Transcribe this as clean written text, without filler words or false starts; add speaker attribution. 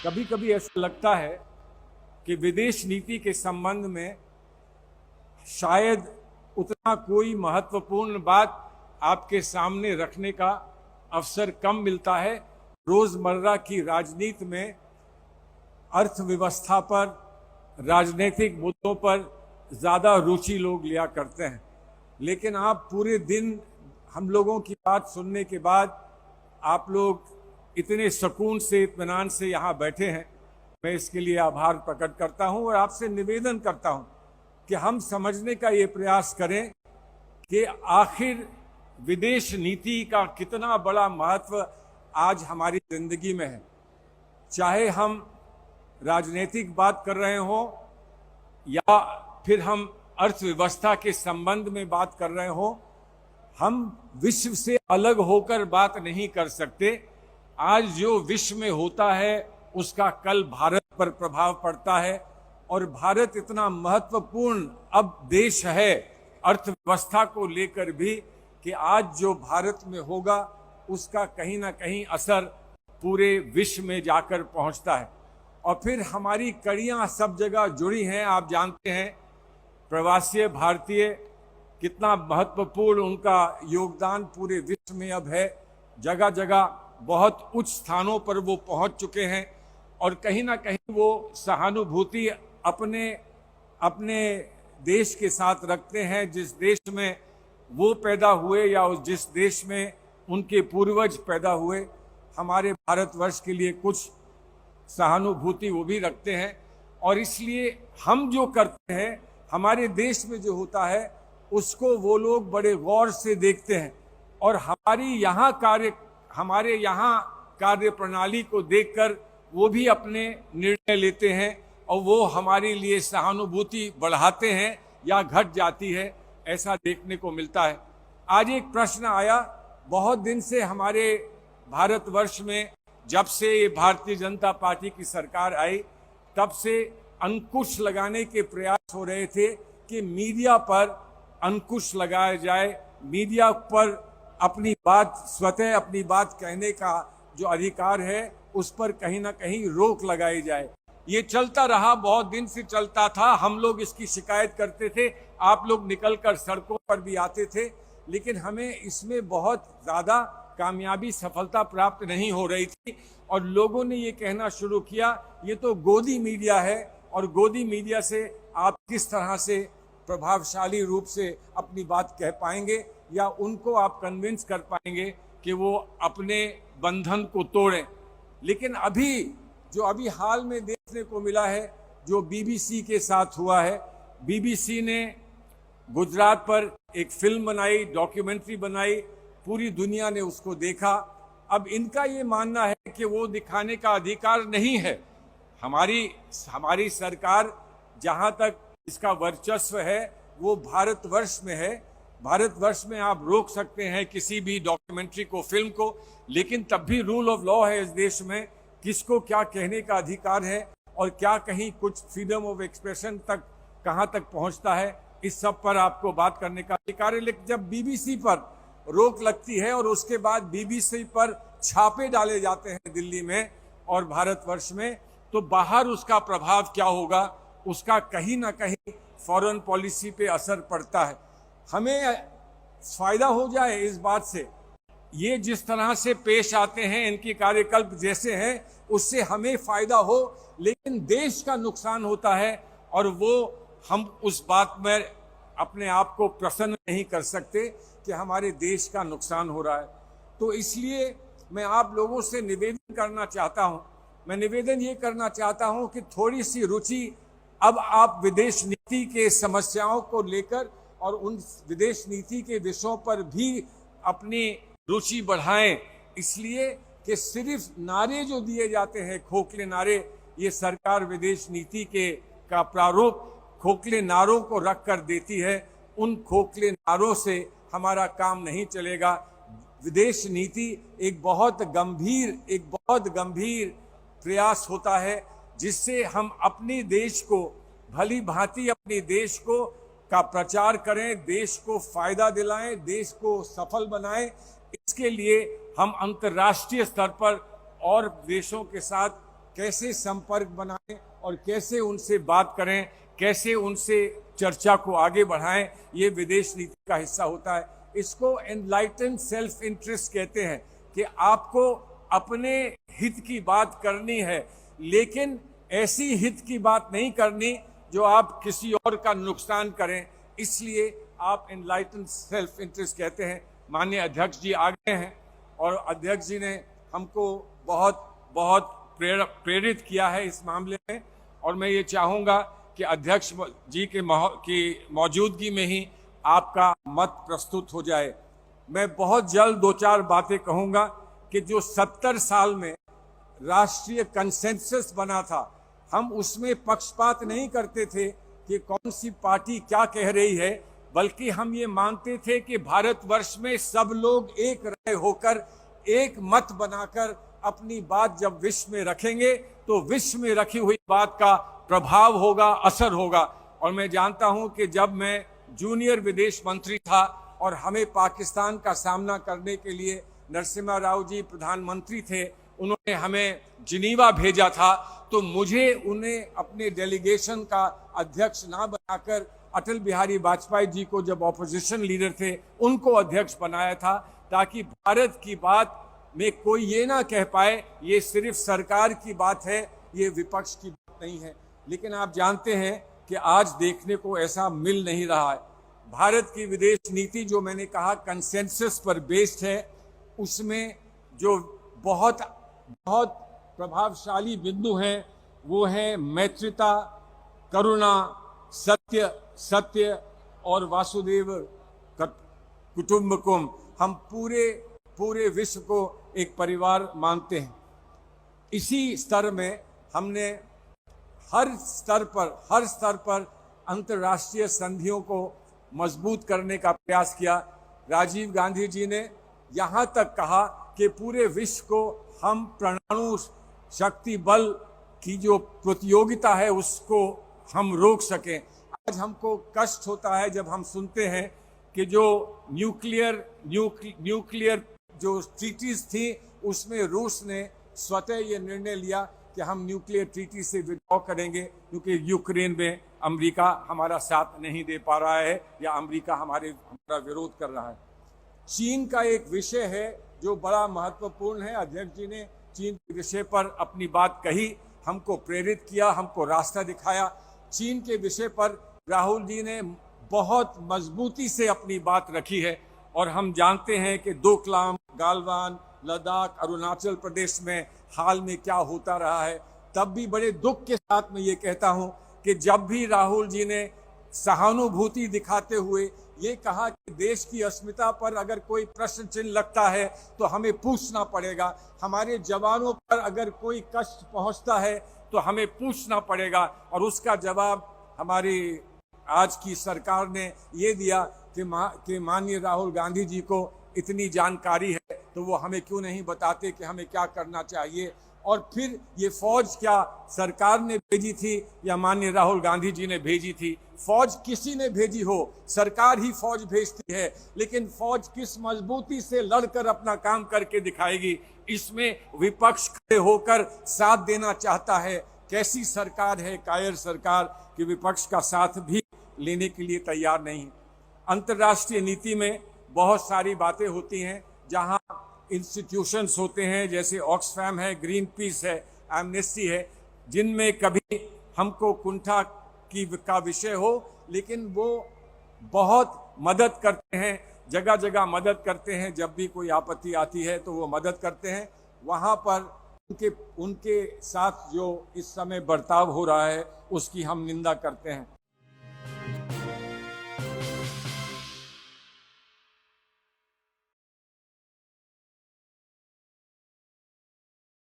Speaker 1: कभी कभी ऐसा लगता है कि विदेश नीति के संबंध में शायद उतना कोई महत्वपूर्ण बात आपके सामने रखने का अवसर कम मिलता है। रोजमर्रा की राजनीति में अर्थव्यवस्था पर, राजनीतिक मुद्दों पर ज्यादा रुचि लोग लिया करते हैं, लेकिन आप पूरे दिन हम लोगों की बात सुनने के बाद आप लोग इतने सुकून से, इत्मीनान से यहाँ बैठे हैं। मैं इसके लिए आभार प्रकट करता हूँ और आपसे निवेदन करता हूँ कि हम समझने का ये प्रयास करें कि आखिर विदेश नीति का कितना बड़ा महत्व आज हमारी जिंदगी में है। चाहे हम राजनीतिक बात कर रहे हों या फिर हम अर्थव्यवस्था के संबंध में बात कर रहे हों, हम विश्व से अलग होकर बात नहीं कर सकते। आज जो विश्व में होता है उसका कल भारत पर प्रभाव पड़ता है और भारत इतना महत्वपूर्ण अब देश है अर्थव्यवस्था को लेकर भी कि आज जो भारत में होगा उसका कहीं ना कहीं असर पूरे विश्व में जाकर पहुंचता है। और फिर हमारी कड़ियां सब जगह जुड़ी हैं। आप जानते हैं प्रवासी भारतीय कितना महत्वपूर्ण उनका योगदान पूरे विश्व में अब है। जगह जगह बहुत उच्च स्थानों पर वो पहुंच चुके हैं और कहीं ना कहीं वो सहानुभूति अपने अपने देश के साथ रखते हैं, जिस देश में वो पैदा हुए या जिस देश में उनके पूर्वज पैदा हुए। हमारे भारतवर्ष के लिए कुछ सहानुभूति वो भी रखते हैं और इसलिए हम जो करते हैं हमारे देश में जो होता है उसको वो लोग बड़े गौर से देखते हैं और हमारे यहाँ कार्य प्रणाली को देखकर वो भी अपने निर्णय लेते हैं और वो हमारे लिए सहानुभूति बढ़ाते हैं या घट जाती है, ऐसा देखने को मिलता है। आज एक प्रश्न आया, बहुत दिन से हमारे भारतवर्ष में जब से ये भारतीय जनता पार्टी की सरकार आई तब से अंकुश लगाने के प्रयास हो रहे थे कि मीडिया पर अंकुश लगाया जाए, मीडिया पर अपनी बात स्वतः अपनी बात कहने का जो अधिकार है उस पर कहीं ना कहीं रोक लगाई जाए। ये चलता रहा, बहुत दिन से चलता था, हम लोग इसकी शिकायत करते थे, आप लोग निकलकर सड़कों पर भी आते थे, लेकिन हमें इसमें बहुत ज़्यादा कामयाबी, सफलता प्राप्त नहीं हो रही थी और लोगों ने ये कहना शुरू किया ये तो गोदी मीडिया है और गोदी मीडिया से आप किस तरह से प्रभावशाली रूप से अपनी बात कह पाएंगे या उनको आप कन्विंस कर पाएंगे कि वो अपने बंधन को तोड़ें। लेकिन अभी हाल में देखने को मिला है जो बीबीसी के साथ हुआ है। बीबीसी ने गुजरात पर एक फिल्म बनाई, डॉक्यूमेंट्री बनाई, पूरी दुनिया ने उसको देखा। अब इनका ये मानना है कि वो दिखाने का अधिकार नहीं है। हमारी सरकार जहां तक इसका वर्चस्व है वो भारतवर्ष में है। भारतवर्ष में आप रोक सकते हैं किसी भी डॉक्यूमेंट्री को, फिल्म को, लेकिन तब भी रूल ऑफ लॉ है इस देश में, किसको क्या कहने का अधिकार है और क्या कहीं कुछ फ्रीडम ऑफ एक्सप्रेशन तक कहां तक पहुंचता है, इस सब पर आपको बात करने का अधिकार है। लेकिन जब बीबीसी पर रोक लगती है और उसके बाद बीबीसी पर छापे डाले जाते हैं दिल्ली में और भारतवर्ष में, तो बाहर उसका प्रभाव क्या होगा, उसका कहीं ना कहीं फॉरेन पॉलिसी पे असर पड़ता है। हमें फायदा हो जाए इस बात से, ये जिस तरह से पेश आते हैं, इनकी कार्यकल्प जैसे हैं, उससे हमें फायदा हो, लेकिन देश का नुकसान होता है और वो हम उस बात में अपने आप को प्रसन्न नहीं कर सकते कि हमारे देश का नुकसान हो रहा है। तो इसलिए मैं आप लोगों से निवेदन करना चाहता हूं, मैं निवेदन ये करना चाहता हूं कि थोड़ी सी रुचि अब आप विदेश नीति के समस्याओं को लेकर और उन विदेश नीति के विषयों पर भी अपनी रुचि बढ़ाएं, इसलिए कि सिर्फ नारे जो दिए जाते हैं, खोखले नारे, ये सरकार विदेश नीति का प्रारूप खोखले नारों को रख कर देती है। उन खोखले नारों से हमारा काम नहीं चलेगा। विदेश नीति एक बहुत गंभीर प्रयास होता है जिससे हम अपने देश को भली भांति अपने देश को का प्रचार करें, देश को फायदा दिलाएं, देश को सफल बनाएं। इसके लिए हम अंतर्राष्ट्रीय स्तर पर और देशों के साथ कैसे संपर्क बनाएं और कैसे उनसे बात करें, कैसे उनसे चर्चा को आगे बढ़ाएं, ये विदेश नीति का हिस्सा होता है। इसको एनलाइटन सेल्फ इंटरेस्ट कहते हैं कि आपको अपने हित की बात करनी है, लेकिन ऐसी हित की बात नहीं करनी जो आप किसी और का नुकसान करें। इसलिए आप एनलाइटन सेल्फ इंटरेस्ट कहते हैं। माननीय अध्यक्ष जी आ गए हैं और अध्यक्ष जी ने हमको बहुत बहुत प्रेरित किया है इस मामले में, और मैं ये चाहूँगा कि अध्यक्ष जी की मौजूदगी में ही आपका मत प्रस्तुत हो जाए। मैं बहुत जल्द 2-4 बातें कहूँगा कि जो 70 साल में राष्ट्रीय कंसेंसस बना था, हम उसमें पक्षपात नहीं करते थे कि कौन सी पार्टी क्या कह रही है, बल्कि हम ये मानते थे कि भारतवर्ष में सब लोग एक राय होकर एक मत बनाकर अपनी बात जब विश्व में रखेंगे तो विश्व में रखी हुई बात का प्रभाव होगा, असर होगा। और मैं जानता हूं कि जब मैं जूनियर विदेश मंत्री था और हमें पाकिस्तान का सामना करने के लिए नरसिम्हा राव जी प्रधानमंत्री थे, उन्होंने हमें जिनीवा भेजा था, तो मुझे उन्हें अपने डेलीगेशन का अध्यक्ष ना बनाकर अटल बिहारी वाजपेयी जी को जब ऑपोजिशन लीडर थे उनको अध्यक्ष बनाया था, ताकि भारत की बात में कोई ये ना कह पाए ये सिर्फ सरकार की बात है, ये विपक्ष की बात नहीं है। लेकिन आप जानते हैं कि आज देखने को ऐसा मिल नहीं रहा है। भारत की विदेश नीति जो मैंने कहा कंसेंसस पर बेस्ड है, उसमें जो बहुत बहुत प्रभावशाली बिंदु हैं वो है मैत्रिता, करुणा, सत्य और वासुदेव कुटुंबकम। हम पूरे विश्व को एक परिवार मानते हैं। इसी स्तर में हमने हर स्तर पर अंतर्राष्ट्रीय संधियों को मजबूत करने का प्रयास किया। राजीव गांधी जी ने यहाँ तक कहा कि पूरे विश्व को हम परमाणु शक्ति बल की जो प्रतियोगिता है उसको हम रोक सकें। आज हमको कष्ट होता है जब हम सुनते हैं कि जो न्यूक्लियर जो ट्रीटीज थी उसमें रूस ने स्वतः ये निर्णय लिया कि हम न्यूक्लियर ट्रीटी से विड्रॉ करेंगे, क्योंकि यूक्रेन में अमेरिका हमारा साथ नहीं दे पा रहा है या अमेरिका हमारा विरोध कर रहा है। चीन का एक विषय है जो बड़ा महत्वपूर्ण है। अध्यक्ष जी ने चीन के विषय पर अपनी बात कही, हमको प्रेरित किया, हमको रास्ता दिखाया। चीन के विषय पर राहुल जी ने बहुत मजबूती से अपनी बात रखी है, और हम जानते हैं कि डोकलाम, गालवान, लद्दाख, अरुणाचल प्रदेश में हाल में क्या होता रहा है। तब भी बड़े दुख के साथ मैं ये कहता हूँ कि जब भी राहुल जी ने सहानुभूति दिखाते हुए ये कहा कि देश की अस्मिता पर अगर कोई प्रश्न चिन्ह लगता है तो हमें पूछना पड़ेगा, हमारे जवानों पर अगर कोई कष्ट पहुंचता है तो हमें पूछना पड़ेगा, और उसका जवाब हमारी आज की सरकार ने ये दिया कि माननीय राहुल गांधी जी को इतनी जानकारी है तो वो हमें क्यों नहीं बताते कि हमें क्या करना चाहिए। और फिर ये फौज क्या सरकार ने भेजी थी या माननीय राहुल गांधी जी ने भेजी थी? फौज किसी ने भेजी हो, सरकार ही फौज भेजती है, लेकिन फौज किस मजबूती से लड़कर अपना काम करके दिखाएगी, इसमें विपक्ष खड़े होकर साथ देना चाहता है। कैसी सरकार है, कायर सरकार, कि विपक्ष का साथ भी लेने के लिए तैयार नहीं। अंतर्राष्ट्रीय नीति में बहुत सारी बातें होती हैं, जहां इंस्टीट्यूशंस होते हैं, जैसे ऑक्सफैम है, ग्रीन पीस है, एमनेस्टी है, जिनमें कभी हमको कुंठा का विषय हो, लेकिन वो बहुत मदद करते हैं, जगह जगह मदद करते हैं। जब भी कोई आपत्ति आती है तो वो मदद करते हैं। वहाँ पर उनके साथ जो इस समय बर्ताव हो रहा है उसकी हम निंदा करते हैं।